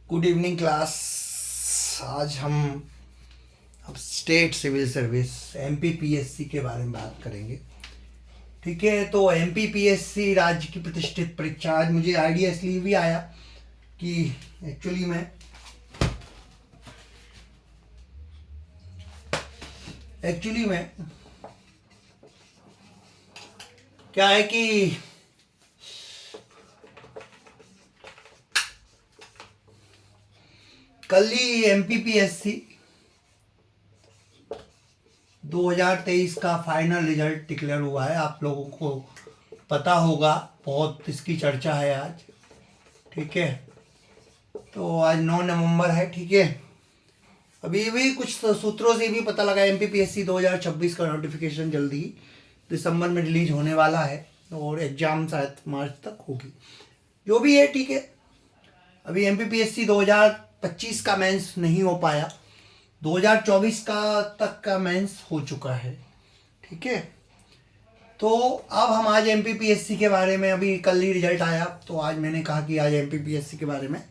Good evening class. आज हम अब स्टेट सिविल सर्विस एमपीपीएससी के बारे में बात करेंगे। ठीक है, तो एमपीपीएससी राज्य की प्रतिष्ठित परीक्षा। आज मुझे आइडिया इसलिए भी आया कि एक्चुअली में क्या है कि कल ही एमपीपीएससी 2023 का फाइनल रिजल्ट डिक्लेयर हुआ है। आप लोगों को पता होगा, बहुत इसकी चर्चा है आज। ठीक है, तो आज 9 नवंबर है। ठीक है, अभी भी कुछ सूत्रों से भी पता लगा एमपीपीएससी 2026 का नोटिफिकेशन जल्दी ही दिसंबर में रिलीज होने वाला है और एग्जाम शायद मार्च तक होगी। जो भी है, ठीक है। अभी एमपीपीएससी 2025 का मेंस नहीं हो पाया, 2024 का तक का मेंस हो चुका है। ठीक है, तो अब हम आज एमपीपीएससी के बारे में, अभी कल ही रिजल्ट आया तो आज मैंने कहा कि आज एमपीपीएससी के बारे में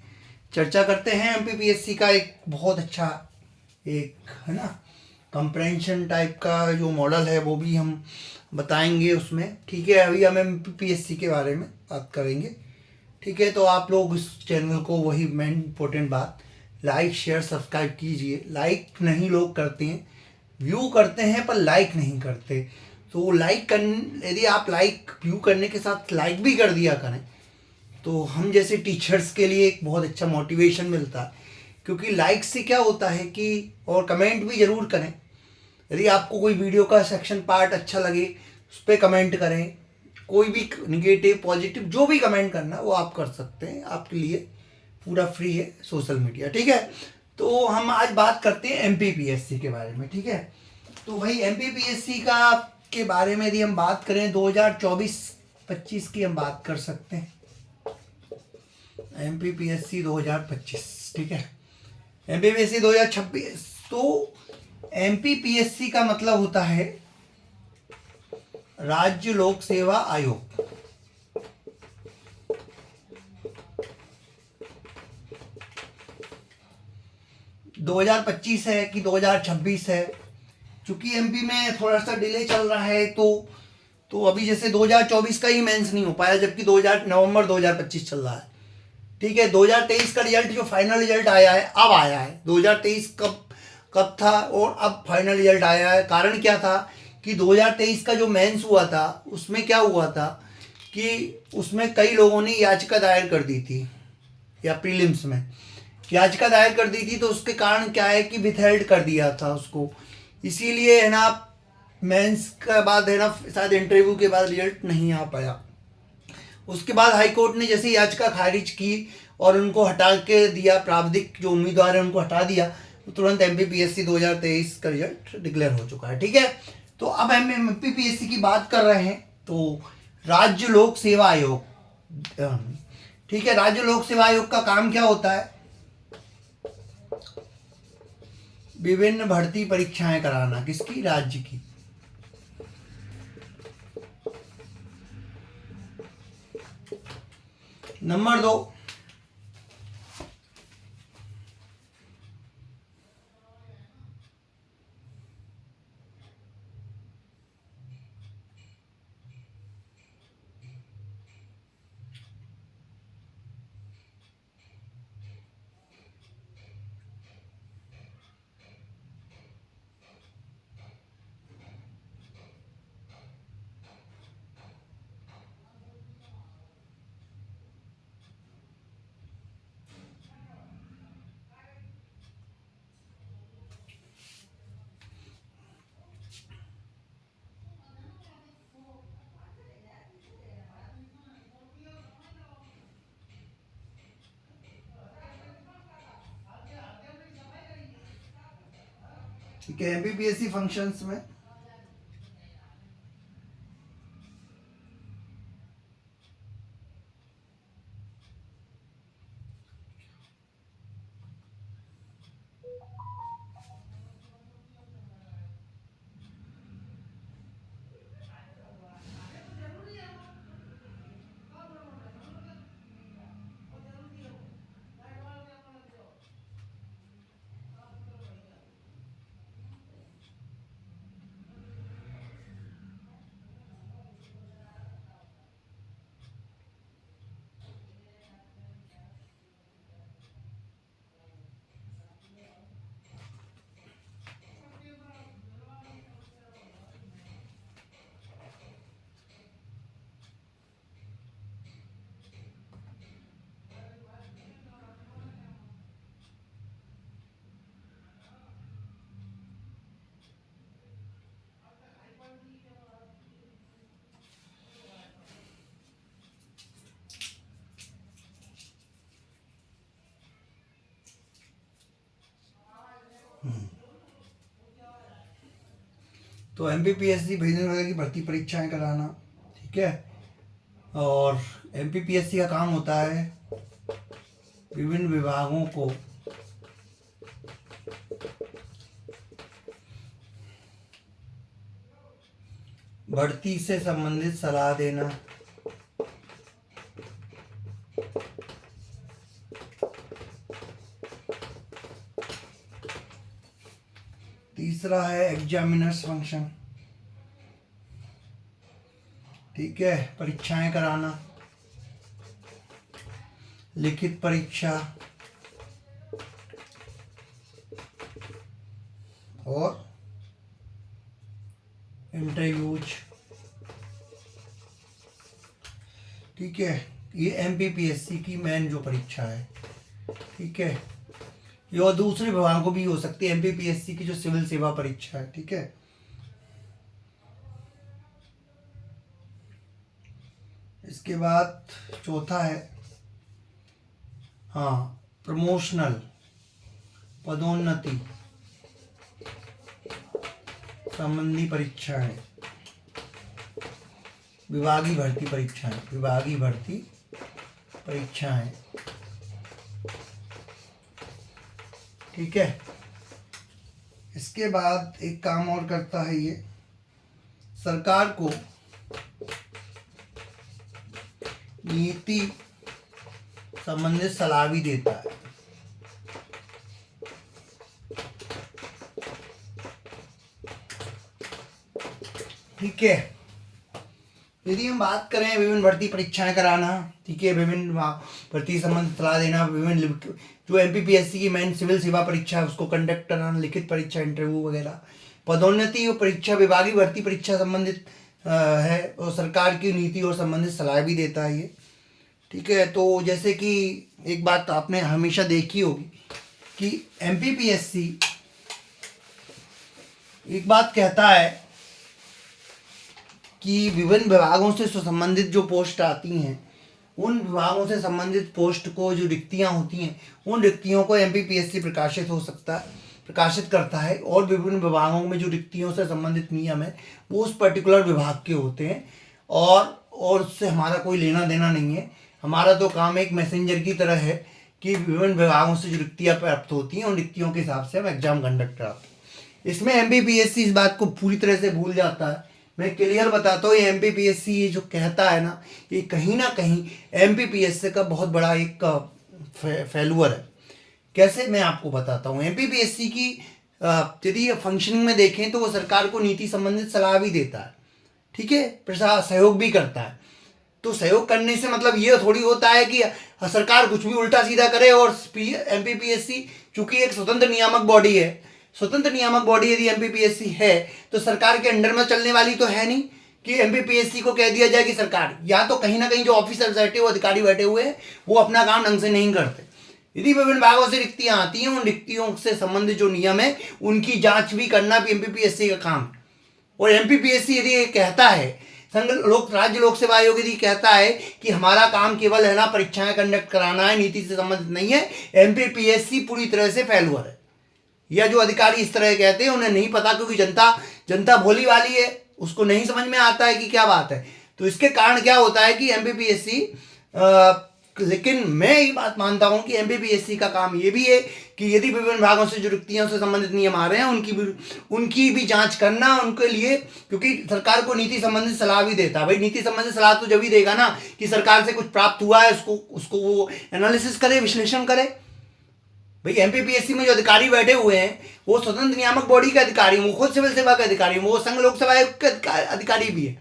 चर्चा करते हैं। एमपीपीएससी का एक बहुत अच्छा एक है ना कंप्रेंशन टाइप का जो मॉडल है वो भी हम बताएंगे उसमें। ठीक है, अभी हम एमपीपीएससी के बारे में बात करेंगे। ठीक है, तो आप लोग इस चैनल को, वही मेन इम्पोर्टेंट बात, लाइक शेयर सब्सक्राइब कीजिए। लाइक नहीं लोग करते हैं, व्यू करते हैं पर लाइक नहीं करते। तो लाइक कर, यदि आप लाइक व्यू करने के साथ लाइक भी कर दिया करें तो हम जैसे टीचर्स के लिए एक बहुत अच्छा मोटिवेशन मिलता है। क्योंकि लाइक से क्या होता है कि, और कमेंट भी ज़रूर करें। यदि आपको कोई वीडियो का सेक्शन पार्ट अच्छा लगे उस पर कमेंट करें। कोई भी निगेटिव पॉजिटिव जो भी कमेंट करना वो आप कर सकते हैं, आपके लिए पूरा फ्री है सोशल मीडिया। ठीक है, तो हम आज बात करते हैं एमपीपीएससी के बारे में। ठीक है, तो भाई एमपीपीएससी का के बारे में यदि हम बात करें 2024-25 की हम बात कर सकते हैं। एमपीपीएससी 2025, ठीक है। एमपीपीएससी 2026, तो एमपीपीएससी का मतलब होता है राज्य लोक सेवा आयोग। 2025 है कि 2026 है, चूंकि एमपी में थोड़ा सा डिले चल रहा है तो अभी जैसे 2024 का ही मेंस नहीं हो पाया, जबकि 2000 नवंबर 2025 चल रहा है। ठीक है, 2023 का रिजल्ट जो फाइनल रिजल्ट आया है अब आया है। 2023 कब कब था और अब फाइनल रिजल्ट आया है। कारण क्या था कि 2023 का जो मेंस हुआ था उसमें क्या हुआ था कि उसमें कई लोगों ने याचिका दायर कर दी थी, या प्रीलिम्स में याचिका दायर कर दी थी, तो उसके कारण क्या है कि विथहेल्ड कर दिया था उसको। इसीलिए है ना मेंस के बाद है ना शायद इंटरव्यू के बाद रिजल्ट नहीं आ पाया। उसके बाद हाईकोर्ट ने जैसे याचिका खारिज की और उनको हटा के दिया, प्रावधिक जो उम्मीदवार है उनको हटा दिया, तो तुरंत एमपीपीएससी 2023 का रिजल्ट डिक्लेयर हो चुका है। ठीक है, तो अब हम एमपीपीएससी की बात कर रहे हैं तो राज्य लोक सेवा आयोग। ठीक है, राज्य लोक सेवा आयोग का काम क्या होता है? विभिन्न भर्ती परीक्षाएं कराना। किसकी? राज्य की। नंबर 2, ठीक है, एमपीपीएससी फंक्शंस में तो MPPSC भेजने वाले की भर्ती परीक्षाएं कराना, ठीक है। और MPPSC का काम होता है विभिन्न विभागों को भर्ती से संबंधित सलाह देना, तीसरा है एग्जामिनर्स फंक्शन, ठीक है, परीक्षाएं कराना, लिखित परीक्षा और इंटरव्यूज, ठीक है। ये MPPSC की मेन जो परीक्षा है, ठीक है। ये और दूसरे विभागों को भी हो सकती है, MPPSC की जो सिविल सेवा परीक्षा है, ठीक है। इसके बाद चौथा है प्रमोशनल, पदोन्नति संबंधी परीक्षाएं, विभागीय भर्ती परीक्षाएं, ठीक है। इसके बाद एक काम और करता है ये, सरकार को नीति संबंधित सलाह भी देता है, ठीक है। यदि हम बात करें विभिन्न भर्ती परीक्षाएं कराना, ठीक है, विभिन्न भर्ती संबंधित सलाह देना, विभिन्न जो MPPSC की मेन सिविल सेवा परीक्षा है उसको कंडक्ट कराना, लिखित परीक्षा, इंटरव्यू वगैरह, पदोन्नति और परीक्षा, विभागीय भर्ती परीक्षा संबंधित है, और सरकार की नीति और संबंधित सलाह भी देता है ये, ठीक है। तो जैसे कि एक बात आपने हमेशा देखी होगी कि MPPSC एक बात कहता है कि विभिन्न विभागों से संबंधित जो पोस्ट आती हैं, उन विभागों से संबंधित पोस्ट को जो रिक्तियां होती हैं, उन रिक्तियों को MPPSC प्रकाशित करता है, और विभिन्न विभागों में जो रिक्तियों से संबंधित नियम है वो उस पर्टिकुलर विभाग के होते हैं, और उससे हमारा कोई लेना देना नहीं है। हमारा तो काम एक मैसेंजर की तरह है कि विभिन्न विभागों से जो रिक्तियाँ प्राप्त होती हैं उन रिक्तियों के हिसाब से हम एग्जाम कंडक्ट कराते हैं। इसमें MPPSC इस बात को पूरी तरह से भूल जाता है। मैं क्लियर बताता हूँ, ये MPPSC ये जो कहता है ना, ये कहीं ना कहीं MPPSC का बहुत बड़ा एक फेलुअर है। कैसे, मैं आपको बताता हूँ। MPPSC की यदि फंक्शनिंग में देखें तो वो सरकार को नीति संबंधित सलाह भी देता है, ठीक है, सहयोग भी करता है। तो सहयोग करने से मतलब ये थोड़ी होता है कि सरकार कुछ भी उल्टा सीधा करे। और MPPSC चूंकि एक स्वतंत्र नियामक बॉडी है, स्वतंत्र नियामक बॉडी यदि MPPSC है तो सरकार के अंडर में चलने वाली तो है नहीं कि MPPSC को कह दिया जाए कि सरकार, या तो कहीं ना कहीं जो ऑफिसर बैठे हुए, अधिकारी बैठे हुए हैं, वो अपना काम ढंग से नहीं करते। यदि विभिन्न विभागों से रिक्तियां आती हैं, उन रिक्तियों से संबंधित जो नियम है उनकी जांच भी करना भी MPPSC का काम है। और MPPSC यदि कहता है, राज्य लोक सेवा आयोग यदि कहता है कि हमारा काम केवल है ना परीक्षाएं कंडक्ट कराना है, नीति से संबंधित नहीं है, MPPSC पूरी तरह से फेलुअर है। या जो अधिकारी इस तरह कहते हैं उन्हें नहीं पता, क्योंकि जनता भोली वाली है, उसको नहीं समझ में आता है कि क्या बात है। तो इसके कारण क्या होता है कि MPPSC लेकिन मैं ये बात मानता हूं कि MPPSC का काम ये भी है कि यदि विभिन्न विभागों से जो रिक्तियों से संबंधित नियम आ रहे हैं उनकी भी जांच करना उनके लिए, क्योंकि सरकार को नीति संबंधित सलाह भी देता है। भाई नीति संबंधित सलाह तो जब ही देगा ना कि सरकार से कुछ प्राप्त हुआ है, उसको वो एनालिसिस करे, विश्लेषण करे। भाई MPPSC में जो अधिकारी बैठे हुए हैं वो स्वतंत्र नियामक बॉडी के अधिकारी, वो खुद सिविल सेवा के अधिकारी, वो संघ लोक सेवा आयोग के अधिकारी भी है।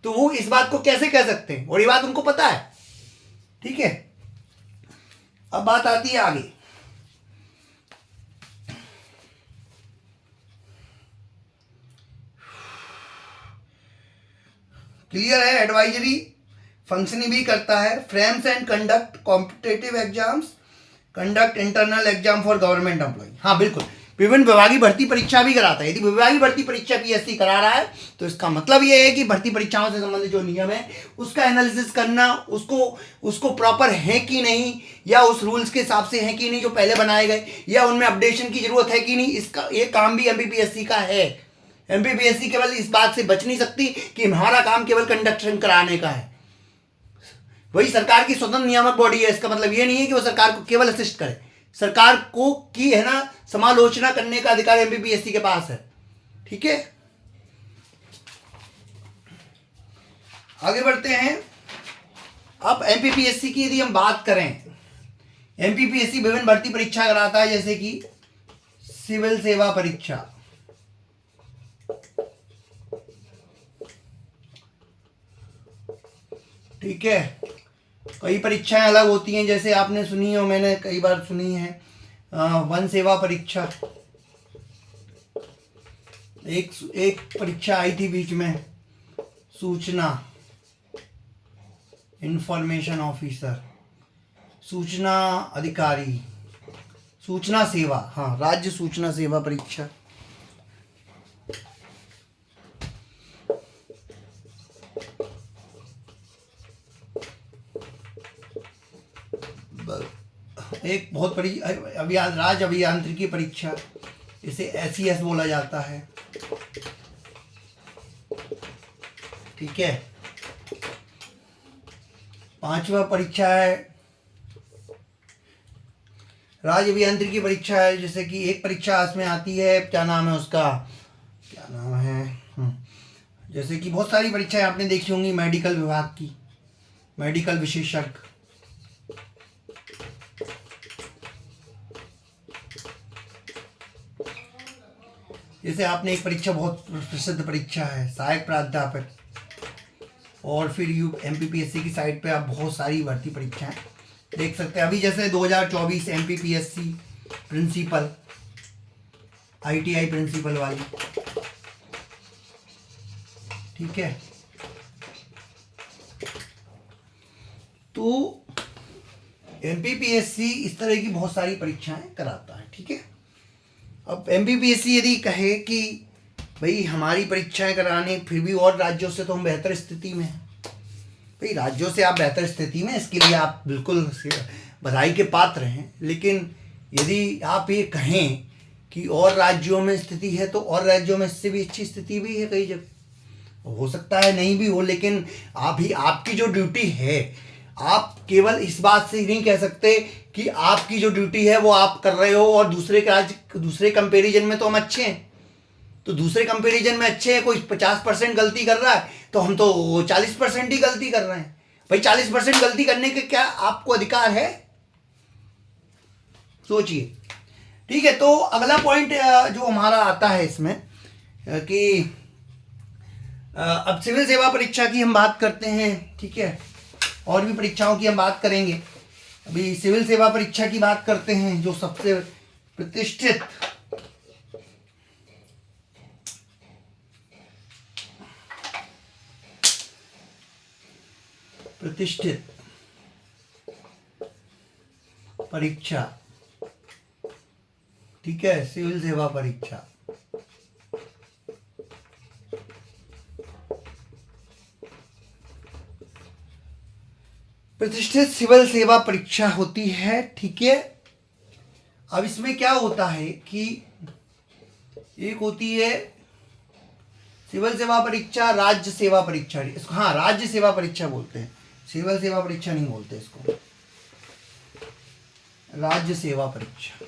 तो वो इस बात को कैसे कह सकते हैं, और ये बात उनको पता है, ठीक है। अब बात आती है आगे, क्लियर है। एडवाइजरी फंक्शनिंग भी करता है, frames and conduct competitive exams, conduct internal exam for government employ. हाँ बिल्कुल, विभिन्न विभागीय भर्ती परीक्षा भी कराता है। यदि विभागीय भर्ती परीक्षा पीएससी करा रहा है तो इसका मतलब ये है कि भर्ती परीक्षाओं से संबंधित जो नियम है उसका एनालिसिस करना, उसको प्रॉपर है कि नहीं, या उस रूल्स के हिसाब से है कि नहीं जो पहले बनाए गए, या उनमें अपडेशन की जरूरत है कि नहीं, इसका ये काम भी एमपीपीएससी का है। एमपीपीएससी केवल इस बात से बच नहीं सकती कि हमारा काम केवल कंडक्शन कराने का है। वही सरकार की स्वतंत्र नियामक बॉडी है। इसका मतलब ये नहीं है कि वो सरकार को केवल असिस्ट करे। सरकार को की है ना समालोचना करने का अधिकार एमपीपीएससी के पास है। ठीक है, आगे बढ़ते हैं। अब एमपीपीएससी की यदि हम बात करें, एमपीपीएससी विभिन्न भर्ती परीक्षा कराता है, जैसे कि सिविल सेवा परीक्षा, ठीक है। कई परीक्षाएं अलग होती हैं, जैसे आपने सुनी हो, मैंने कई बार सुनी है, वन सेवा परीक्षा। एक परीक्षा आई थी बीच में, सूचना इंफॉर्मेशन ऑफिसर, सूचना अधिकारी, सूचना सेवा, हाँ, राज्य सूचना सेवा परीक्षा। एक बहुत बड़ी राज्य अभियांत्रिकी परीक्षा, इसे एसईएस बोला जाता है। ठीक है, पांचवा परीक्षा है राज्य अभियांत्रिकी परीक्षा है, जैसे कि एक परीक्षा इसमें आती है, क्या नाम है उसका, क्या नाम है, जैसे कि बहुत सारी परीक्षाएं आपने देखी होंगी मेडिकल विभाग की, मेडिकल विशेषज्ञ। जैसे आपने एक परीक्षा बहुत प्रसिद्ध परीक्षा है सहायक प्राध्यापक, और फिर एमपीपीएससी की साइट पे आप बहुत सारी भर्ती परीक्षाएं देख सकते हैं। अभी जैसे 2024 एमपीपीएससी प्रिंसिपल, आईटीआई प्रिंसिपल वाली, ठीक है। तो एमपीपीएससी इस तरह की बहुत सारी परीक्षाएं कराता है। ठीक है, अब एमपीपीएससी यदि कहे कि भाई हमारी परीक्षाएं कराने, फिर भी और राज्यों से तो हम बेहतर स्थिति में हैं, भाई राज्यों से आप बेहतर स्थिति में, इसके लिए आप बिल्कुल बधाई के पात्र हैं। लेकिन यदि आप ये कहें कि और राज्यों में स्थिति है, तो और राज्यों में इससे भी अच्छी स्थिति भी है कई जगह, हो सकता है नहीं भी हो, लेकिन आपकी जो ड्यूटी है, आप केवल इस बात से नहीं कह सकते कि आपकी जो ड्यूटी है वो आप कर रहे हो और दूसरे कंपैरिजन में तो हम अच्छे हैं। तो दूसरे कंपैरिजन में अच्छे हैं, कोई 50% गलती कर रहा है तो हम तो 40% ही गलती कर रहे हैं। भाई 40% गलती करने के क्या आपको अधिकार है? सोचिए। ठीक है, तो अगला पॉइंट जो हमारा आता है इसमें कि अब सिविल सेवा परीक्षा की हम बात करते हैं। ठीक है, और भी परीक्षाओं की हम बात करेंगे। अभी सिविल सेवा परीक्षा की बात करते हैं, जो सबसे प्रतिष्ठित परीक्षा, ठीक है, सिविल सेवा परीक्षा। प्रतिष्ठित सिविल सेवा परीक्षा होती है। ठीक है, अब इसमें क्या होता है कि एक होती है सिविल सेवा परीक्षा, राज्य सेवा परीक्षा, इसको हाँ राज्य सेवा परीक्षा बोलते हैं, सिविल सेवा परीक्षा नहीं बोलते इसको, राज्य सेवा परीक्षा।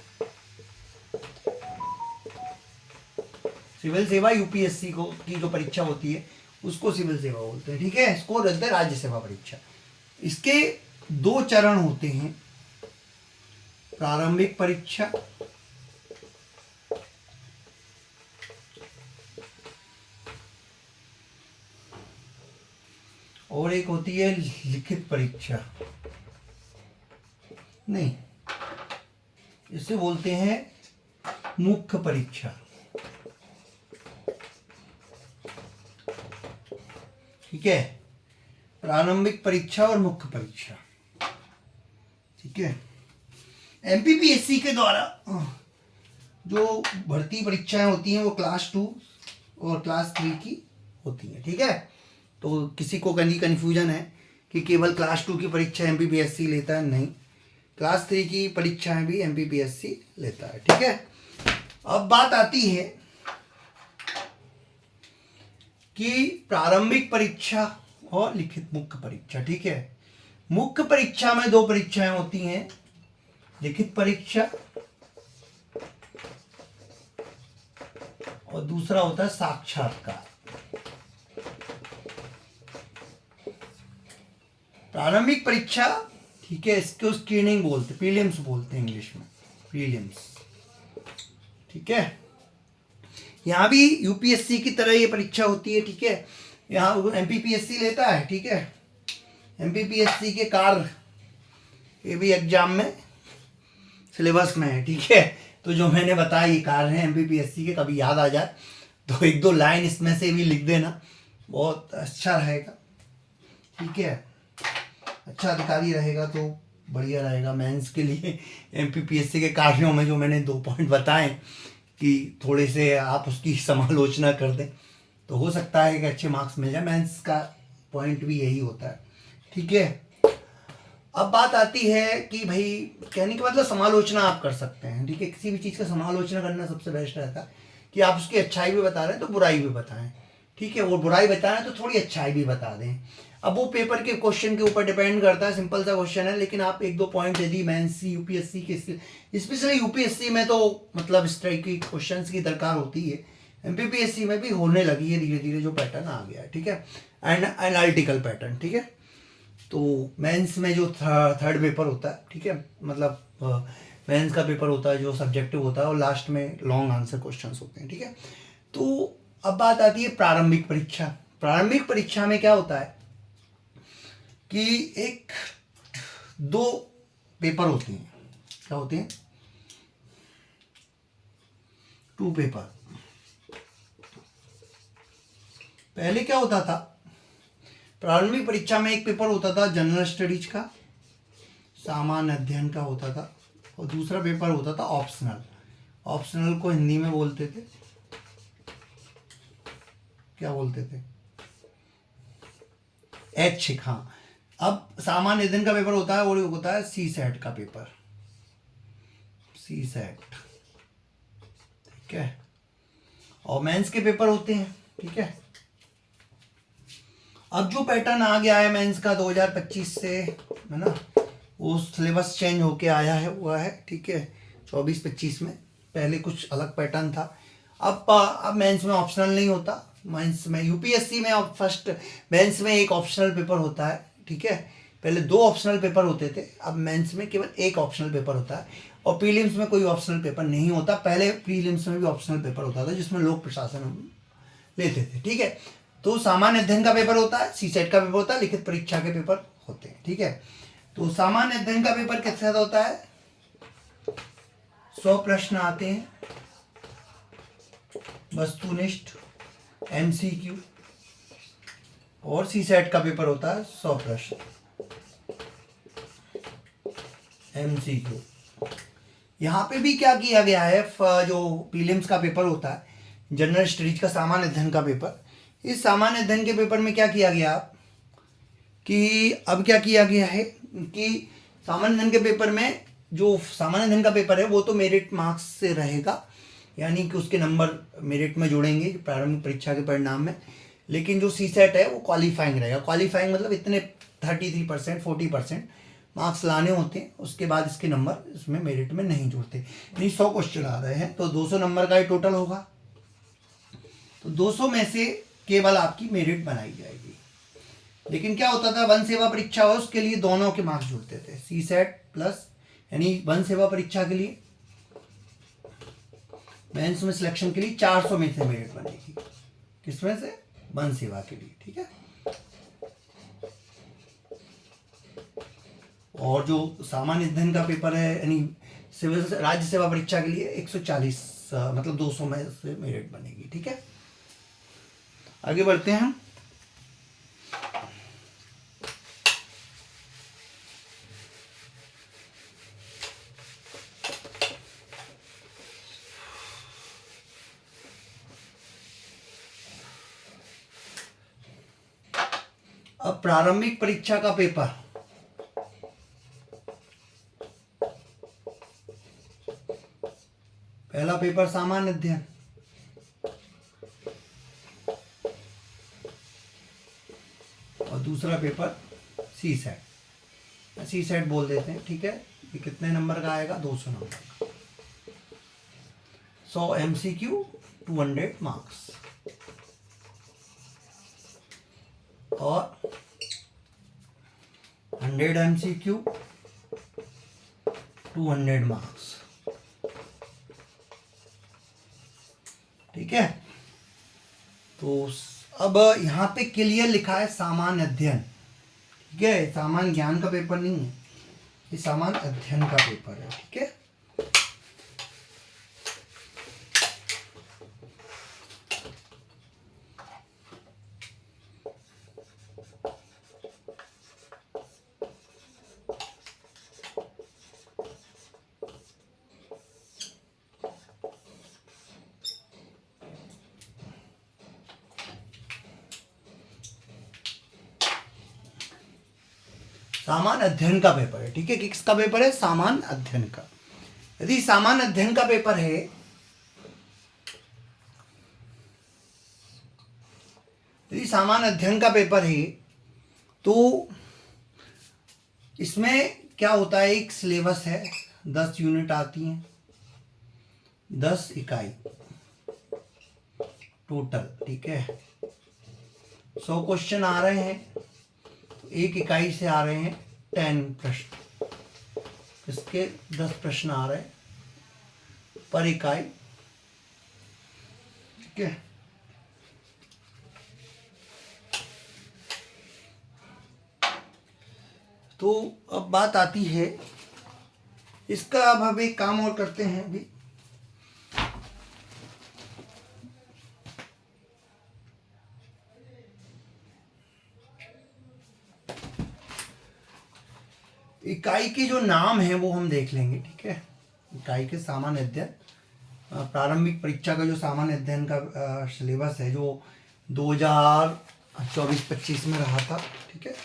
सिविल सेवा यूपीएससी को की जो परीक्षा होती है उसको सिविल सेवा बोलते हैं। ठीक है, इसको बोलते हैं राज्य सेवा परीक्षा। इसके 2 चरण होते हैं, प्रारंभिक परीक्षा और एक होती है लिखित परीक्षा। नहीं, इसे बोलते हैं मुख्य परीक्षा। ठीक है, प्रारंभिक परीक्षा और मुख्य परीक्षा। ठीक है, एमपीपीएससी के द्वारा जो भर्ती परीक्षाएं होती हैं वो क्लास 2 और क्लास 3 की होती हैं, ठीक है। तो किसी को कहीं कन्फ्यूजन है कि केवल क्लास 2 की परीक्षा एमपीपीएससी लेता है, नहीं, क्लास 3 की परीक्षाएं भी एमपीपीएससी लेता है, ठीक है। अब बात आती है कि प्रारंभिक परीक्षा और लिखित मुख्य परीक्षा, ठीक है। मुख्य परीक्षा में 2 परीक्षाएं होती हैं, लिखित परीक्षा और दूसरा होता है साक्षात्कार। प्रारंभिक परीक्षा, ठीक है, इसको स्क्रीनिंग बोलते, प्रीलिम्स बोलते हैं इंग्लिश में, प्रीलिम्स, ठीक है। यहाँ भी यूपीएससी की तरह ये परीक्षा होती है, ठीक है। यहाँ एमपीपीएससी लेता है, ठीक है। एमपीपीएससी के कार्य ये भी एग्जाम में सिलेबस में है, ठीक है। तो जो मैंने बताया ये कार्य है एमपीपीएससी के, कभी याद आ जाए तो 1-2 लाइन इसमें से भी लिख देना, बहुत अच्छा रहेगा, ठीक है। अच्छा अधिकारी रहेगा तो बढ़िया रहेगा मेंस के लिए। एमपीपीएससी के कार्यों में जो मैंने 2 पॉइंट बताए कि थोड़े से आप उसकी समालोचना कर दें तो हो सकता है कि अच्छे मार्क्स मिल जाए। मेंस का पॉइंट भी यही होता है, ठीक है। अब बात आती है कि भाई कहने का मतलब समालोचना आप कर सकते हैं, ठीक है। किसी भी चीज़ का समालोचना करना सबसे बेस्ट रहता है कि आप उसकी अच्छाई भी बता रहे हैं तो बुराई भी बताएं, ठीक है। वो बुराई बताएं तो थोड़ी अच्छाई भी बता दें। अब वो पेपर के क्वेश्चन के ऊपर डिपेंड करता है, सिंपल सा क्वेश्चन है, लेकिन आप 1-2 पॉइंट यदि मेंस यूपीएससी के, स्पेशली यूपीएससी में तो मतलब इस तरह की क्वेश्चन की दरकार होती है, एमपीपीएससी में भी होने लगी है धीरे धीरे, जो पैटर्न आ गया है, ठीक है, एनालिटिकल पैटर्न, ठीक है। तो मेंस में जो थर्ड पेपर होता है, ठीक है, मतलब मेंस का पेपर होता है जो सब्जेक्टिव होता है और लास्ट में लॉन्ग आंसर क्वेश्चंस होते हैं, ठीक है। तो अब बात आती है प्रारंभिक परीक्षा। प्रारंभिक परीक्षा में क्या होता है कि 1-2 पेपर होते हैं, क्या होते हैं, 2 पेपर। पहले क्या होता था, प्रारंभिक परीक्षा में एक पेपर होता था जनरल स्टडीज का, सामान्य अध्ययन का होता था, और दूसरा पेपर होता था ऑप्शनल। ऑप्शनल को हिंदी में बोलते थे, क्या बोलते थे, ऐच्छिक, हाँ। अब सामान्य अध्ययन का पेपर होता है और होता है सी सेट का पेपर, सी सेट, ठीक है। और मेंस के पेपर होते हैं, ठीक है। अब जो पैटर्न आ गया है मेंस का 2025 से, है ना, वो सिलेबस चेंज होके आया है, हुआ है, ठीक है, 24-25 में। पहले कुछ अलग पैटर्न था। अब मेंस में ऑप्शनल नहीं होता। मेंस में यूपीएससी में अब फर्स्ट मेंस में एक ऑप्शनल पेपर होता है, ठीक है। पहले 2 ऑप्शनल पेपर होते थे, अब मेंस में केवल एक ऑप्शनल पेपर होता है। और प्रीलिम्स में कोई ऑप्शनल पेपर नहीं होता। पहले प्रीलिम्स में भी ऑप्शनल पेपर होता था जिसमें लोक प्रशासन हम लेते थे, ठीक है। तो सामान्य अध्ययन का पेपर होता है, सी सेट का पेपर होता है, लिखित परीक्षा के पेपर होते हैं, ठीक है। तो सामान्य अध्ययन का पेपर किस तरह होता है, 100 प्रश्न आते हैं, वस्तुनिष्ठ, एमसीक्यू। और सी सेट का पेपर होता है 100 प्रश्न, एमसीक्यू। यहाँ पे भी क्या किया गया है, जो प्रीलिम्स का पेपर होता है जनरल स्टडीज का, सामान्य अध्ययन का पेपर, इस सामान्य अध्ययन के पेपर में क्या किया गया कि अब क्या किया गया है कि सामान्य अध्ययन के पेपर में, जो सामान्य अध्ययन का पेपर है वो तो मेरिट मार्क्स से रहेगा, यानी कि उसके नंबर मेरिट में जोड़ेंगे प्रारंभिक परीक्षा के परिणाम में। लेकिन जो सी सेट है वो क्वालिफाइंग रहेगा। क्वालिफाइंग मतलब इतने 33%, 40% मार्क्स लाने होते हैं, उसके बाद इसके नंबर इसमें मेरिट में नहीं जुड़ते। यानी 100 क्वेश्चन आ रहे हैं तो 200 नंबर का ही टोटल होगा, तो 200 में से केवल आपकी मेरिट बनाई जाएगी। लेकिन क्या होता था, वन सेवा परीक्षा हो उसके लिए दोनों के मार्क्स जुड़ते थे, सी सेट प्लस, यानी वन सेवा परीक्षा के लिए मेंस में सिलेक्शन के लिए 400 में से मेरिट बनेगी, किसमें से, वन सेवा के लिए, ठीक है। और जो सामान्य अध्ययन का पेपर है यानी सिविल राज्य सेवा परीक्षा के लिए 140 मतलब 200 में से मेरिट बनेगी, ठीक है। आगे बढ़ते हैं। अब प्रारंभिक परीक्षा का पेपर, पहला पेपर सामान्य अध्ययन, और दूसरा पेपर सी सेट, सी सेट बोल देते हैं, ठीक है। ये कितने नंबर का आएगा? 200 नंबर का। 100 MCQ, 200 मार्क्स, और 100 MCQ, 200 मार्क्स, ठीक है। तो अब यहाँ पे क्लियर लिखा है सामान्य अध्ययन, ठीक है। सामान्य ज्ञान का पेपर नहीं है, ये सामान्य अध्ययन का पेपर है, ठीक है। सामान्य अध्ययन का पेपर है, ठीक है। किसका पेपर है? सामान्य अध्ययन का। यदि सामान्य अध्ययन का पेपर है, यदि सामान्य अध्ययन का पेपर है तो इसमें क्या होता है? एक सिलेबस है, 10 यूनिट आती हैं, 10 इकाई टोटल, ठीक है। 100 क्वेश्चन आ रहे हैं, एक इकाई से आ रहे हैं 10 प्रश्न, इसके 10 प्रश्न आ रहे हैं पर इकाई, ठीक है। तो अब बात आती है इसका, अब हम एक काम और करते हैं अभी। इकाई के जो नाम है वो हम देख लेंगे, ठीक है। इकाई के सामान्य अध्ययन, प्रारंभिक परीक्षा का जो सामान्य अध्ययन का सिलेबस है, जो 2024-25 में रहा था, ठीक है।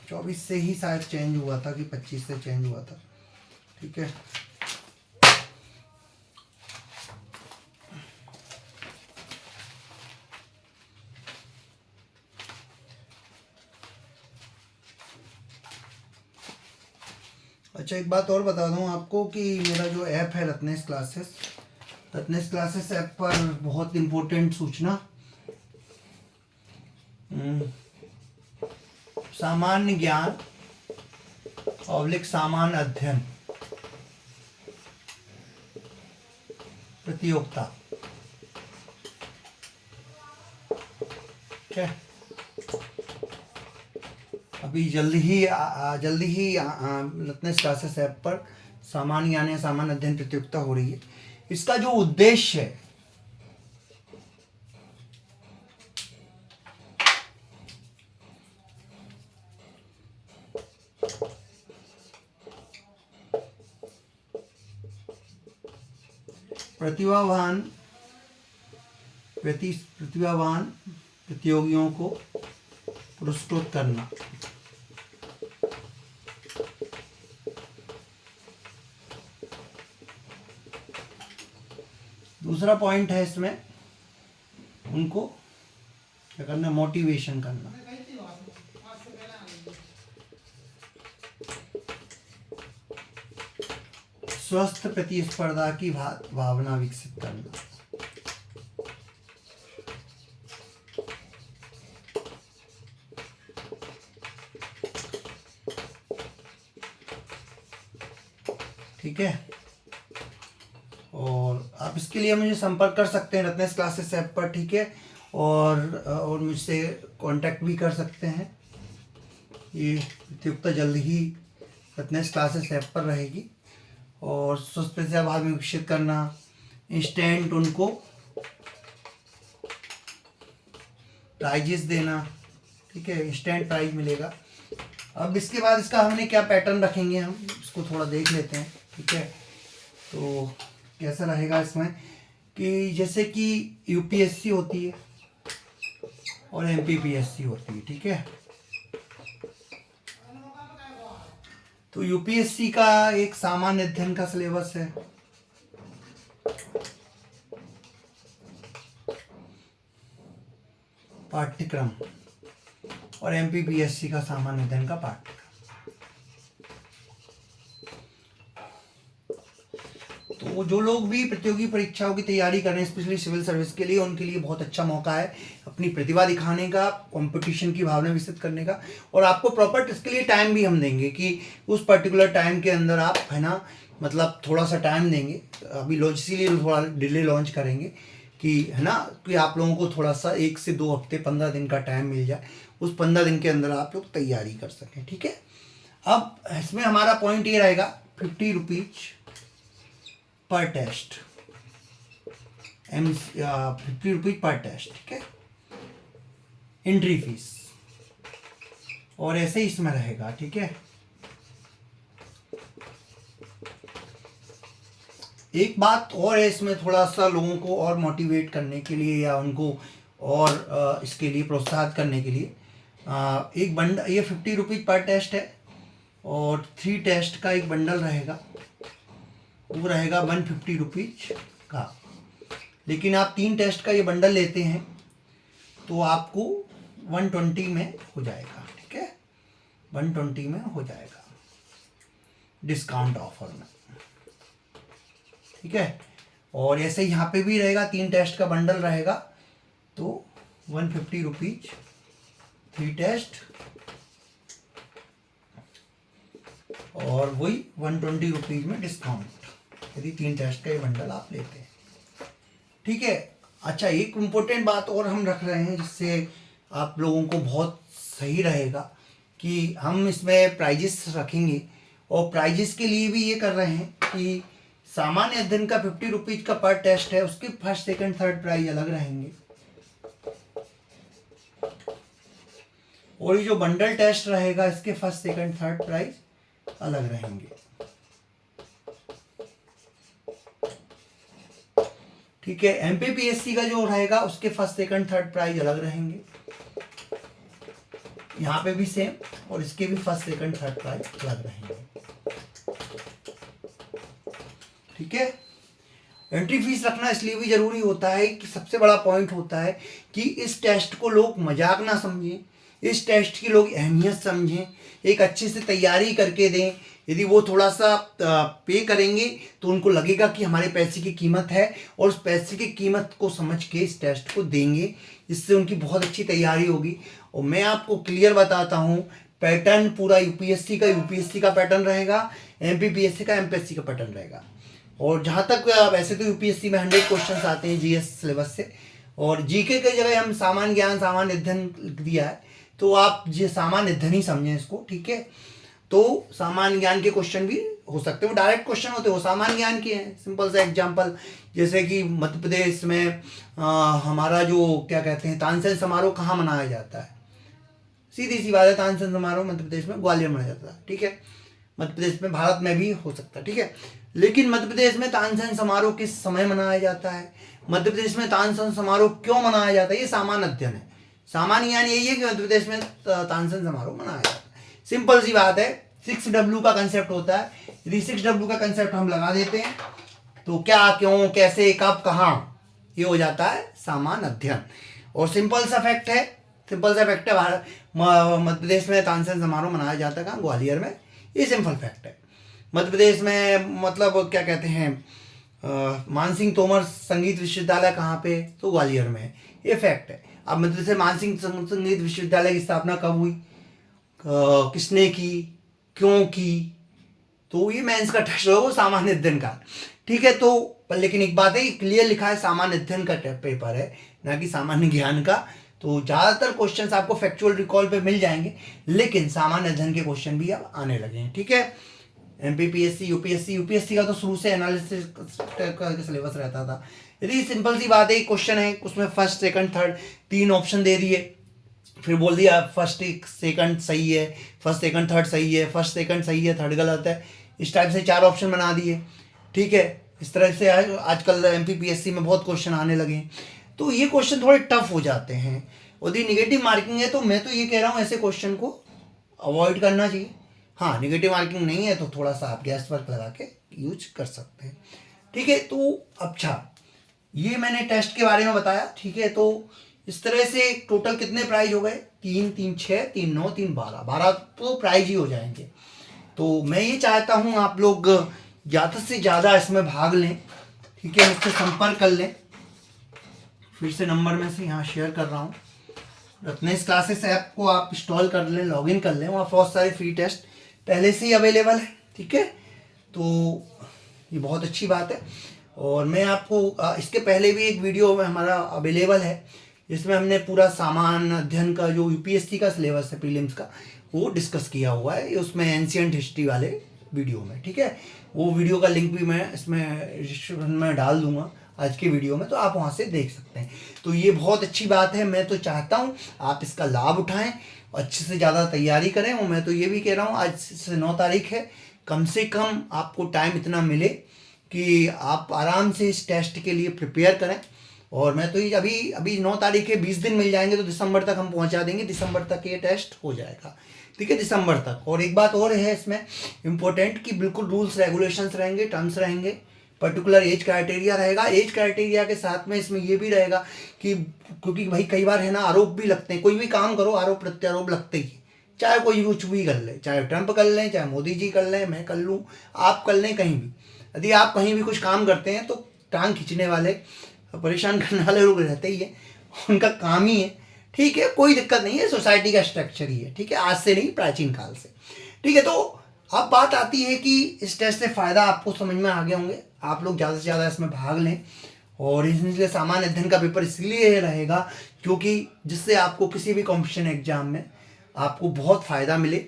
24 से ही शायद चेंज हुआ था कि 25 से चेंज हुआ था, ठीक है। अच्छा, एक बात और बता दूं आपको कि मेरा जो ऐप है रत्नेश क्लासेस ऐप पर बहुत इम्पोर्टेंट सूचना, सामान्य ज्ञान ऑब्लिक सामान्य अध्ययन प्रतियोगिता, ठीक है। अभी जल्दी ही रत्नेश क्लासेस ऐप पर सामान्य ज्ञान या सामान्य अध्ययन प्रतियोगिता हो रही है। इसका जो उद्देश्य है, प्रतिभावान प्रतियोगियों को पुरस्कृत करना, दूसरा पॉइंट है इसमें उनको क्या करना? मोटिवेशन करना, स्वस्थ प्रतिस्पर्धा की भावना विकसित करना, ठीक है। और आप इसके लिए मुझे संपर्क कर सकते हैं रत्नेश क्लासेस ऐप पर, ठीक है। और मुझसे कांटेक्ट भी कर सकते हैं। ये प्रतियोगिता जल्द ही रत्नेश क्लासेस ऐप पर रहेगी। और स्वस्थ प्रतिभा में विकसित करना, इंस्टेंट उनको प्राइजेस देना, ठीक है। इंस्टेंट प्राइज मिलेगा। अब इसके बाद इसका हमने क्या पैटर्न रखेंगे, हम इसको थोड़ा देख लेते हैं, ठीक है। तो कैसा रहेगा इसमें कि जैसे कि यूपीएससी होती है और एमपीपीएससी होती है, ठीक है। तो यूपीएससी का एक सामान्य अध्ययन का सिलेबस है, पाठ्यक्रम, और एमपीपीएससी का सामान्य अध्ययन का पाठ्यक्रम। तो जो लोग भी प्रतियोगी परीक्षाओं की तैयारी कर रहे हैं स्पेशली सिविल सर्विस के लिए, उनके लिए बहुत अच्छा मौका है अपनी प्रतिभा दिखाने का, कंपटीशन की भावना विकसित करने का। और आपको प्रॉपर इसके लिए टाइम भी हम देंगे कि उस पर्टिकुलर टाइम के अंदर आप, है ना, मतलब थोड़ा सा टाइम देंगे। अभी लॉन्च इसीलिए थोड़ा डिले लॉन्च करेंगे कि, है ना, कि आप लोगों को थोड़ा सा 1 से 2 हफ्ते 15 दिन का टाइम मिल जाए, उस 15 दिन के अंदर आप लोग तैयारी कर सकें। ठीक है। अब इसमें हमारा पॉइंट ये रहेगा 50 rupees per test, 50 rupees per test. ठीक है, एंट्री फीस, और ऐसे ही इसमें रहेगा। ठीक है, एक बात और है इसमें, थोड़ा सा लोगों को और मोटिवेट करने के लिए या उनको और इसके लिए प्रोत्साहित करने के लिए एक बंडल, ये 50 रुपीज पर टेस्ट है और 3 टेस्ट का एक बंडल रहेगा, वो रहेगा 150 रुपीज का। लेकिन आप 3 टेस्ट का ये बंडल लेते हैं तो आपको 120 में हो जाएगा। ठीक है, 120 में हो जाएगा डिस्काउंट ऑफर में। ठीक है, और ऐसे यहाँ पे भी रहेगा, 3 टेस्ट का बंडल रहेगा तो 150 रुपीज 3 टेस्ट, और वही 120 रुपीज में डिस्काउंट, यदि 3 टेस्ट का ये बंडल आप लेते हैं। ठीक है। अच्छा, एक इम्पोर्टेंट बात और हम रख रहे हैं जिससे आप लोगों को बहुत सही रहेगा कि हम इसमें प्राइजेस रखेंगे, और प्राइजेस के लिए भी ये कर रहे हैं कि सामान्य अध्ययन का 50 रुपीज का पर टेस्ट है, उसके फर्स्ट सेकंड थर्ड प्राइज अलग रहेंगे, और ये जो बंडल टेस्ट रहेगा इसके फर्स्ट सेकंड थर्ड प्राइज अलग रहेंगे। ठीक है, एमपीपीएससी का जो रहेगा उसके फर्स्ट सेकंड थर्ड प्राइज अलग रहेंगे, यहाँ पे भी सेम, और इसके भी फर्स्ट सेकंड थर्ड प्राइज अलग रहेंगे। ठीक है, एंट्री फीस रखना इसलिए भी जरूरी होता है कि सबसे बड़ा पॉइंट होता है कि इस टेस्ट को लोग मजाक ना समझें, इस टेस्ट की लोग अहमियत समझें, एक अच्छे से तैयारी करके दें। यदि वो थोड़ा सा पे करेंगे तो उनको लगेगा कि हमारे पैसे की कीमत है, और उस पैसे की कीमत को समझ के इस टेस्ट को देंगे, इससे उनकी बहुत अच्छी तैयारी होगी। और मैं आपको क्लियर बताता हूँ, पैटर्न पूरा यूपीएससी का पैटर्न रहेगा, एमपीपीएससी का एमपीएससी का पैटर्न रहेगा। और जहाँ तक वैसे तो यूपीएससी में 100 क्वेश्चन आते हैं जीएस सिलेबस से, और जीके की जगह हम सामान्य ज्ञान सामान्य अध्ययन दिया है, तो आप ये सामान्य अध्ययन ही समझें इसको। ठीक है, तो सामान्य ज्ञान के क्वेश्चन भी हो सकते हैं, वो डायरेक्ट क्वेश्चन होते हैं, वो सामान्य ज्ञान के हैं। सिंपल सा एग्जांपल, जैसे कि मध्य प्रदेश में हमारा जो क्या कहते हैं तानसेन समारोह कहाँ मनाया जाता है, सीधी सी बात है, तानसेन समारोह मध्य प्रदेश में ग्वालियर मनाया जाता है। ठीक है, मध्य प्रदेश में, भारत में भी हो सकता है। ठीक है, लेकिन मध्य प्रदेश में तानसेन समारोह किस समय मनाया जाता है, मध्य प्रदेश में तानसेन समारोह क्यों मनाया जाता है, ये सामान्य अध्ययन है। सामान्य ज्ञान यही है कि मध्य प्रदेश में तानसेन समारोह मनाया जाता है। सिंपल सी बात है, 6W का कंसेप्ट होता है। यदि 6W का कंसेप्ट हम लगा देते हैं तो क्या, क्यों, कैसे, कब, कहाँ, ये हो जाता है सामान्य अध्ययन। और सिंपल सा फैक्ट है मध्य प्रदेश में तानसेन समारोह मनाया जाता है कहाँ, ग्वालियर में। ये सिंपल फैक्ट है। मध्य प्रदेश में मतलब क्या कहते हैं मानसिंह तोमर संगीत विश्वविद्यालय कहाँ पे, तो ग्वालियर में है, ये फैक्ट है। अब मध्य प्रदेश में मानसिंह संगीत विश्वविद्यालय की स्थापना कब हुई, किसने की, क्यों की, तो ये मेंस का टेस्ट होगा, वो सामान्य अध्ययन का। ठीक है, तो लेकिन एक बात है, क्लियर लिखा है सामान्य अध्ययन का पेपर है, ना कि सामान्य ज्ञान का। तो ज़्यादातर क्वेश्चंस आपको फैक्चुअल रिकॉल पे मिल जाएंगे, लेकिन सामान्य अध्ययन के क्वेश्चन भी अब आने लगे हैं। ठीक है, एमपीपीएससी यूपीएससी का तो शुरू से एनालिसिस का सिलेबस रहता था। यदि सिंपल सी बात है, एक क्वेश्चन है उसमें फर्स्ट सेकंड थर्ड 3 ऑप्शन दे दिए, फिर बोल दिया फर्स्ट सेकंड सही है, फर्स्ट सेकंड थर्ड सही है, फर्स्ट सेकंड सही है, थर्ड गलत है, इस टाइप से 4 ऑप्शन बना दिए। ठीक है, इस तरह से आजकल एमपीपीएससी में बहुत क्वेश्चन आने लगे हैं, तो ये क्वेश्चन थोड़े टफ हो जाते हैं। यदि निगेटिव मार्किंग है तो मैं तो ये कह रहा हूँ ऐसे क्वेश्चन को अवॉइड करना चाहिए। हाँ, नेगेटिव मार्किंग नहीं है तो थोड़ा सा आप गैस वर्क लगा के यूज कर सकते हैं। ठीक है, तो अच्छा ये मैंने टेस्ट के बारे में बताया। ठीक है, तो इस तरह से टोटल कितने प्राइज हो गए? 3 3 6 3 9 3 12 तो प्राइज ही हो जाएंगे। तो मैं ये चाहता हूँ आप लोग ज़्यादा से ज़्यादा इसमें भाग लें। ठीक है, मुझसे संपर्क कर लें। फिर से नंबर में से यहाँ शेयर कर रहा हूँ। रत्नेश क्लासेस ऐप को आप इंस्टॉल कर लें, लॉगिन कर लें, वहाँ बहुत सारे फ्री टेस्ट पहले से ही अवेलेबल है। ठीक है, तो ये बहुत अच्छी बात है। और मैं आपको इसके पहले भी एक वीडियो में हमारा अवेलेबल है जिसमें हमने पूरा सामान्य अध्ययन का जो यूपीएससी का सिलेबस है प्रीलिम्स का वो डिस्कस किया हुआ है उसमें एंशिएंट हिस्ट्री वाले वीडियो में। ठीक है, वो वीडियो का लिंक भी मैं इसमें डिस्क्रिप्शन में डाल दूंगा आज के वीडियो में, तो आप वहाँ से देख सकते हैं। तो ये बहुत अच्छी बात है। मैं तो चाहता हूँ आप इसका लाभ उठाएं, अच्छे से ज़्यादा तैयारी करें। और मैं तो ये भी कह रहा हूँ आज से 9 तारीख है, कम से कम आपको टाइम इतना मिले कि आप आराम से इस टेस्ट के लिए प्रिपेयर करें। और मैं तो ये अभी 9 तारीख है, 20 दिन मिल जाएंगे तो दिसंबर तक हम पहुंचा देंगे। दिसंबर तक ये टेस्ट हो जाएगा। ठीक है, दिसंबर तक। और एक बात और है इसमें इम्पोर्टेंट कि बिल्कुल रूल्स रेगुलेशंस रहेंगे, टर्म्स रहेंगे, पर्टिकुलर एज क्राइटेरिया रहेगा। एज क्राइटेरिया के साथ में इसमें ये भी रहेगा कि क्योंकि भाई कई बार है ना आरोप भी लगते हैं, कोई भी काम करो आरोप प्रत्यारोप लगते ही, चाहे कोई कुछ भी कर ले, चाहे ट्रंप कर लें, चाहे मोदी जी कर लें, मैं कर लूँ, आप कर लें, कहीं भी यदि आप कहीं भी कुछ काम करते हैं तो टांग खींचने वाले, परेशान करने वाले लोग रहते ही हैं, उनका काम ही है। ठीक है, कोई दिक्कत नहीं है, सोसाइटी का स्ट्रक्चर ही है। ठीक है, आज से नहीं, प्राचीन काल से। ठीक है, तो अब बात आती है कि इस टेस्ट से फ़ायदा आपको समझ में आ गए होंगे। आप लोग ज़्यादा से ज़्यादा इसमें भाग लें। और इसलिए सामान्य अध्ययन का पेपर इसलिए रहेगा क्योंकि जिससे आपको किसी भी कॉम्पिटिशन एग्जाम में आपको बहुत फ़ायदा मिले।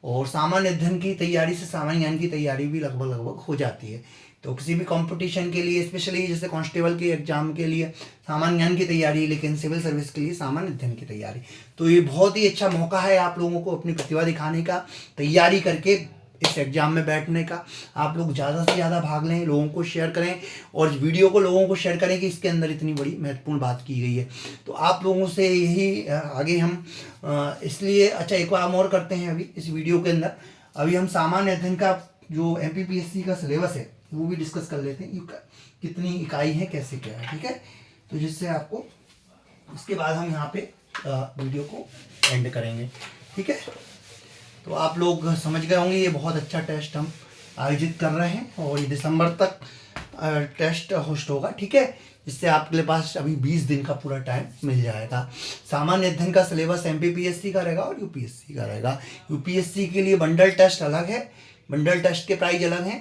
और सामान्य अध्ययन की तैयारी से सामान्य ज्ञान की तैयारी भी लगभग हो जाती है। तो किसी भी कंपटीशन के लिए, स्पेशली जैसे कांस्टेबल के एग्जाम के लिए सामान्य ज्ञान की तैयारी, लेकिन सिविल सर्विस के लिए सामान्य अध्ययन की तैयारी, तो ये बहुत ही अच्छा मौका है आप लोगों को अपनी प्रतिभा दिखाने का, तैयारी करके इस एग्जाम में बैठने का। आप लोग ज़्यादा से ज़्यादा भाग लें, लोगों को शेयर करें और इस वीडियो को लोगों को शेयर करें कि इसके अंदर इतनी बड़ी महत्वपूर्ण बात की गई है। तो आप लोगों से यही आगे हम इसलिए अच्छा एक काम और करते हैं अभी इस वीडियो के अंदर। अभी हम सामान्य अध्ययन का जो एमपीपीएससी का सिलेबस है वो भी डिस्कस कर लेते हैं, कितनी इकाई है, कैसे क्या है। ठीक है, तो जिससे आपको उसके बाद हम यहाँ पे वीडियो को एंड करेंगे। ठीक है, तो आप लोग समझ गए होंगे ये बहुत अच्छा टेस्ट हम आयोजित कर रहे हैं और ये दिसंबर तक टेस्ट होस्ट होगा। ठीक है, जिससे आपके पास अभी 20 दिन का पूरा टाइम मिल जाएगा। सामान्य अध्ययन का सिलेबस एमपीपीएससी का रहेगा और यूपीएससी का रहेगा। यूपीएससी के लिए बंडल टेस्ट अलग है, बंडल टेस्ट के प्राइस अलग हैं,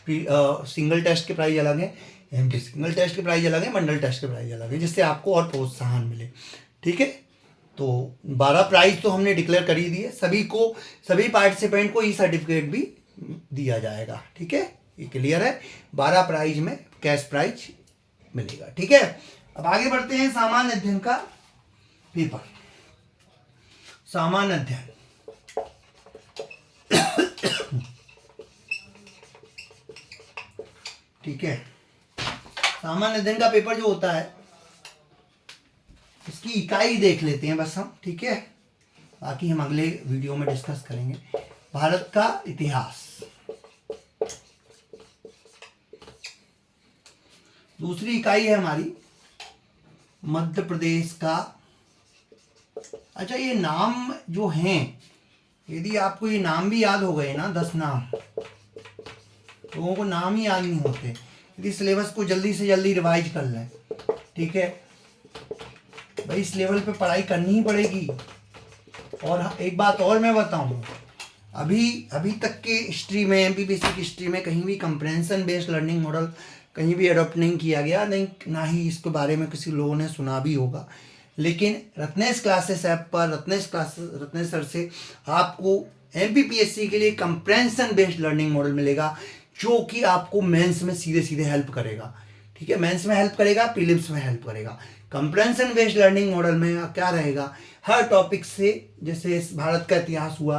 सिंगल टेस्ट के प्राइस अलग है, एमपी सिंगल टेस्ट के प्राइस अलग है, बंडल टेस्ट के प्राइस अलग है, जिससे आपको और प्रोत्साहन मिले। ठीक है, तो 12 प्राइज तो हमने डिक्लेयर कर ही दिए, सभी पार्टिसिपेंट को ई सर्टिफिकेट भी दिया जाएगा। ठीक है, ये क्लियर है। 12 प्राइज में कैश प्राइज मिलेगा। ठीक है, अब आगे बढ़ते हैं सामान्य अध्ययन का पेपर। सामान्य अध्ययन ठीक है, सामान्य अध्ययन का पेपर जो होता है इसकी इकाई देख लेते हैं बस हम। ठीक है, बाकी हम अगले वीडियो में डिस्कस करेंगे। भारत का इतिहास, दूसरी इकाई है हमारी मध्य प्रदेश का। अच्छा, ये नाम जो हैं, यदि आपको ये नाम भी याद हो गए ना, 10 नाम, लोगों को नाम ही याद नहीं होते, यदि सिलेबस को जल्दी से जल्दी रिवाइज कर लें। ठीक है भाई, इस लेवल पे पढ़ाई करनी ही पड़ेगी। और एक बात और मैं बताऊं, अभी तक के हिस्ट्री में, एमपीपीएससी की हिस्ट्री में कहीं भी कंप्रेंशन बेस्ड लर्निंग मॉडल कहीं भी अडॉप्ट नहीं किया गया, नहीं ना ही इसके बारे में किसी लोगों ने सुना भी होगा। लेकिन रत्नेश क्लासेस ऐप पर रत्नेश सर से आपको एमपीपीएससी के लिए कंप्रेंशन बेस्ड लर्निंग मॉडल मिलेगा, जो कि आपको मेंस में सीधे सीधे हेल्प करेगा। ठीक है, मेंस में हेल्प करेगा, प्रीलिम्स में हेल्प करेगा। कंप्रेंशन बेस्ड लर्निंग मॉडल में क्या रहेगा, हर टॉपिक से, जैसे भारत का इतिहास हुआ,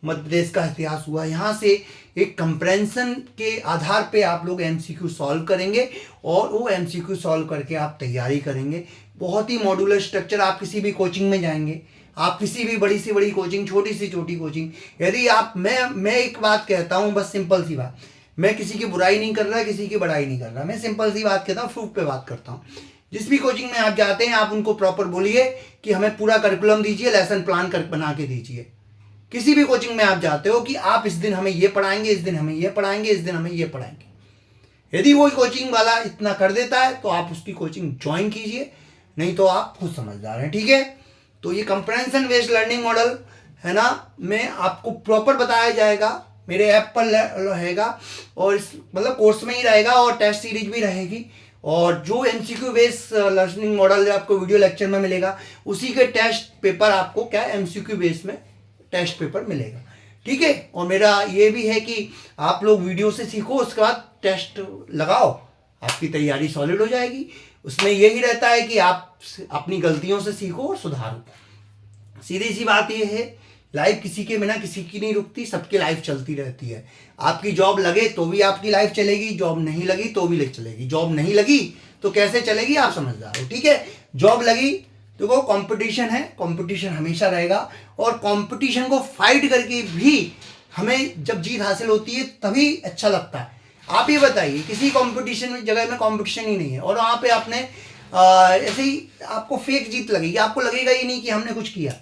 मध्य प्रदेश का इतिहास हुआ, यहाँ से एक कंप्रेंशन के आधार पे आप लोग एमसीक्यू सॉल्व करेंगे और वो एमसीक्यू सॉल्व करके आप तैयारी करेंगे। बहुत ही मॉड्यूलर स्ट्रक्चर, आप किसी भी कोचिंग में जाएंगे, आप किसी भी बड़ी से बड़ी कोचिंग, छोटी से छोटी कोचिंग, यदि आप, मैं एक बात कहता हूँ, बस सिंपल सी बात, मैं किसी की बुराई नहीं कर रहा, किसी की बड़ाई नहीं कर रहा, मैं सिंपल सी बात कहता हूँ, प्रूफ पे बात करता हूँ। जिस भी कोचिंग में आप जाते हैं, आप उनको प्रॉपर बोलिए कि हमें पूरा करिकुलम दीजिए, लेसन प्लान कर बना के दीजिए। किसी भी कोचिंग में आप जाते हो कि आप इस दिन हमें ये पढ़ाएंगे, इस दिन हमें ये पढ़ाएंगे, इस दिन हमें ये पढ़ाएंगे। यदि वो कोचिंग वाला इतना कर देता है तो आप उसकी कोचिंग ज्वाइन कीजिए, नहीं तो आप खुद समझदार हैं, ठीक है। तो ये कंप्रेंशन बेस्ड लर्निंग मॉडल है ना, में आपको प्रॉपर बताया जाएगा, मेरे ऐप पर रहेगा, और इस मतलब कोर्स में ही रहेगा, और टेस्ट सीरीज भी रहेगी। और जो एमसीक्यू बेस्ड लर्निंग मॉडल आपको वीडियो लेक्चर में मिलेगा, उसी के टेस्ट पेपर आपको क्या एमसीक्यू बेस में टेस्ट पेपर मिलेगा, ठीक है। और मेरा ये भी है कि आप लोग वीडियो से सीखो, उसके बाद टेस्ट लगाओ, आपकी तैयारी सॉलिड हो जाएगी। उसमें यही रहता है कि आप अपनी गलतियों से सीखो और सुधारो। सीधी सी बात यह है, लाइफ किसी के बिना किसी की नहीं रुकती, सबकी लाइफ चलती रहती है। आपकी जॉब लगे तो भी आपकी लाइफ चलेगी, जॉब नहीं लगी तो भी चलेगी। जॉब नहीं लगी तो कैसे चलेगी, आप समझदार हो, ठीक है। जॉब लगी, देखो कंपटीशन है, कंपटीशन हमेशा रहेगा, और कंपटीशन को फाइट करके भी हमें जब जीत हासिल होती है तभी अच्छा लगता है। आप ये बताइए, किसी कंपटीशन में जगह में कंपटीशन ही नहीं है, और वहाँ पे आपने ऐसे ही आपको फेक जीत लगेगी, आपको लगेगा ही नहीं कि हमने कुछ किया,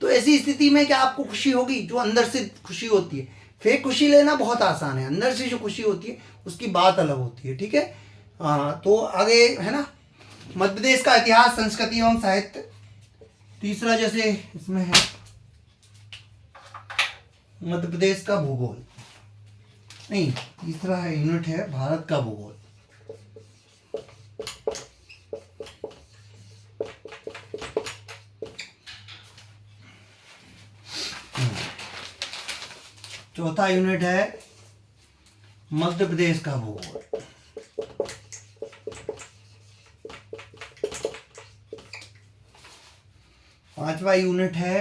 तो ऐसी स्थिति में क्या आपको खुशी होगी? जो अंदर से खुशी होती है, फेक खुशी लेना बहुत आसान है, अंदर से जो खुशी होती है उसकी बात अलग होती है, ठीक है। तो आगे है ना, मध्य प्रदेश का इतिहास, संस्कृति एवं साहित्य। तीसरा जैसे इसमें है मध्य प्रदेश का भूगोल, नहीं, तीसरा है यूनिट है भारत का भूगोल। चौथा यूनिट है मध्य प्रदेश का भूगोल। पांचवा यूनिट है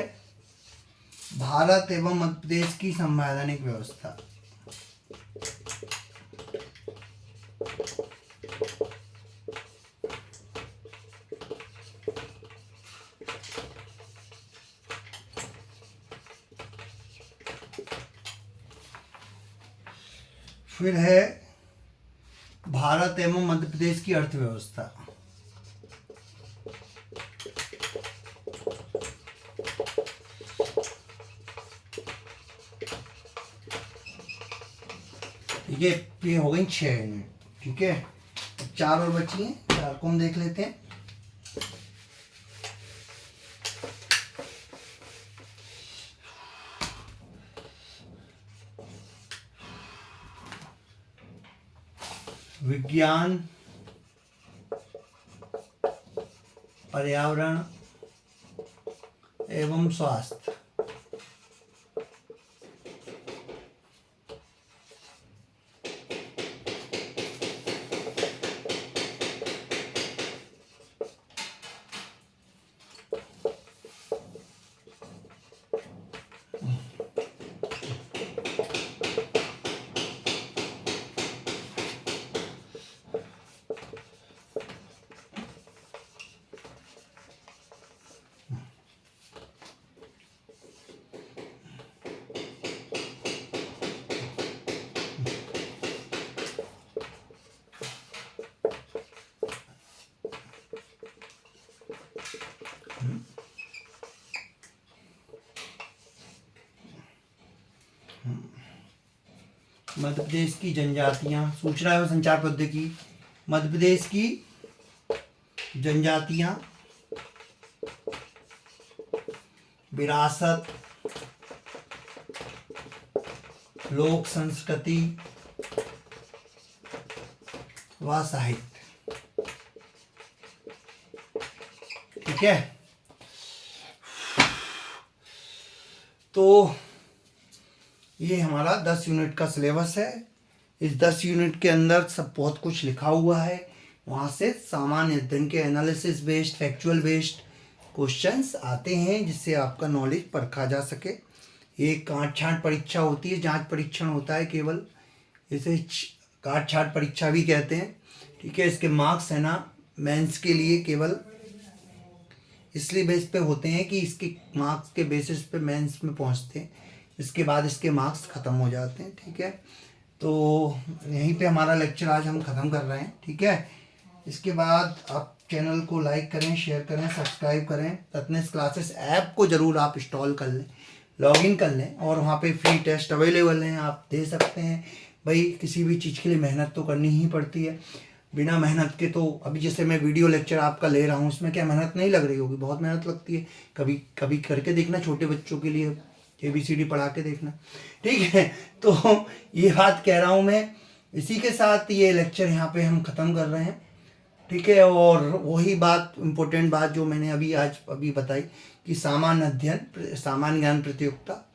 भारत एवं मध्य प्रदेश की संवैधानिक व्यवस्था। फिर है भारत एवं मध्य प्रदेश की अर्थव्यवस्था। ठीक है, ये हो गई 6 यूनिट, ठीक है। 4 और बची हैं, 4 को हम देख लेते हैं। विज्ञान, पर्यावरण एवं स्वास्थ्य। मध्य प्रदेश की जनजातियां, सूचना एवं संचार प्रौद्योगिकी। मध्य प्रदेश की जनजातियां, विरासत, लोक संस्कृति व साहित्य, ठीक है। तो ये हमारा 10 यूनिट का सिलेबस है। इस 10 यूनिट के अंदर सब बहुत कुछ लिखा हुआ है। वहाँ से सामान्य अध्ययन के analysis based, factual based questions आते हैं, जिससे आपका नॉलेज परखा जा सके। ये काट छांट परीक्षा होती है, जांच परीक्षण होता है केवल, इसे काट छांट परीक्षा भी कहते हैं, ठीक है। इसके मार्क्स है ना, मेंस के लिए केवल इसलिए बेस पे होते हैं कि इसके मार्क्स के बेसिस पे मेंस में पहुंचते हैं, इसके बाद इसके मार्क्स ख़त्म हो जाते हैं। ठीक है, तो यहीं पे हमारा लेक्चर आज हम ख़त्म कर रहे हैं। ठीक है, इसके बाद आप चैनल को लाइक करें, शेयर करें, सब्सक्राइब करें। रत्नेश क्लासेस ऐप को ज़रूर आप इंस्टॉल कर लें, लॉगिन कर लें, और वहाँ पे फ्री टेस्ट अवेलेबल हैं, आप दे सकते हैं। भाई किसी भी चीज़ के लिए मेहनत तो करनी ही पड़ती है, बिना मेहनत के तो अभी जैसे मैं वीडियो लेक्चर आपका ले रहा हूँ, इसमें क्या मेहनत नहीं लग रही होगी? बहुत मेहनत लगती है। कभी कभी करके देखना, छोटे बच्चों के लिए ABCD पढ़ा के देखना। ठीक है, तो ये बात कह रहा हूँ मैं। इसी के साथ ये लेक्चर यहाँ पे हम ख़त्म कर रहे हैं। ठीक है, और वही बात, इम्पोर्टेंट बात जो मैंने अभी बताई कि सामान्य अध्ययन सामान्य ज्ञान प्रतियोगिता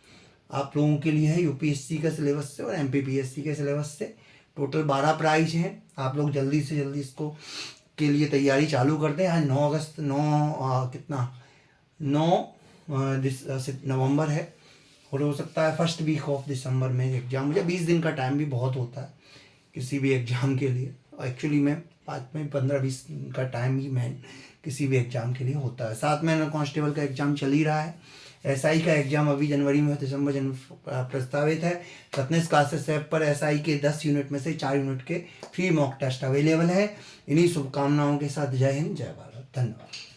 आप लोगों के लिए है, UPSC का सिलेबस से और MPPSC के सिलेबस से। टोटल 12 प्राइज हैं। आप लोग जल्दी से जल्दी इसको के लिए तैयारी चालू कर दें। आज 9 अगस्त 9 नवंबर है, और हो सकता है फर्स्ट वीक ऑफ दिसंबर में एग्ज़ाम। मुझे 20 दिन का टाइम भी बहुत होता है किसी भी एग्ज़ाम के लिए। एक्चुअली में 15-20 दिन का टाइम ही मैं किसी भी एग्ज़ाम के लिए होता है। साथ में कांस्टेबल का एग्ज़ाम चल ही रहा है। SI का एग्ज़ाम अभी जनवरी में, दिसंबर प्रस्तावित है। रत्नेश क्लासेस ऐप पर SI के 10 यूनिट में से 4 यूनिट के फ्री मॉक टेस्ट अवेलेबल है। इन्हीं शुभकामनाओं के साथ जय हिंद, जय भारत, धन्यवाद।